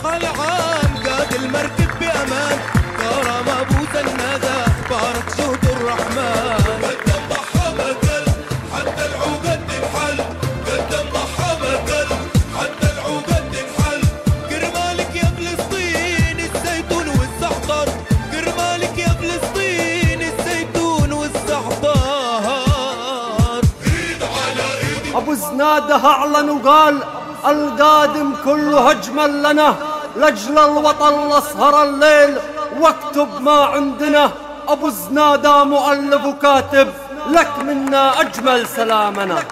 العام قاد المركب بأمان، كرم أبو سنادة بارك جهد الرحمن. قدم ضحى مقل حتى العقد انحل، قدم ضحى مقل حتى العقد انحل. كرمالك يا فلسطين الزيتون والزعتر، كرمالك يا فلسطين الزيتون والزعتر. ايد على ايد ابو زناده اعلن وقال القادم كله هجما لنا، لاجل الوطن لسهر الليل واكتب ما عندنا. ابو زناده مؤلف وكاتب لك منا اجمل سلامنا،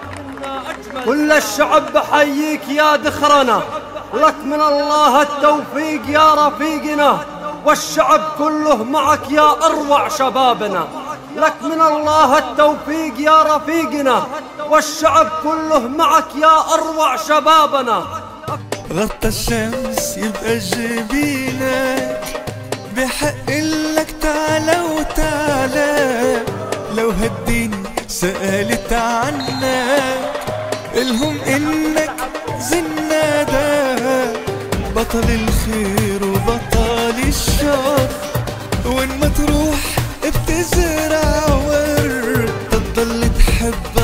كل الشعب بحييك يا دخرنا، لك من الله التوفيق يا رفيقنا، والشعب كله معك يا اروع شبابنا. لك من الله التوفيق يا رفيقنا، والشعب كله معك يا اروع شبابنا. غطى الشمس يبقى جبينك، بحق لك تعالى وتعالى. لو هالدين سألت عنك الهم انك زنادة، بطل الخير وبطل الشر، وين ما تروح بتزرع ورد، تضل تحب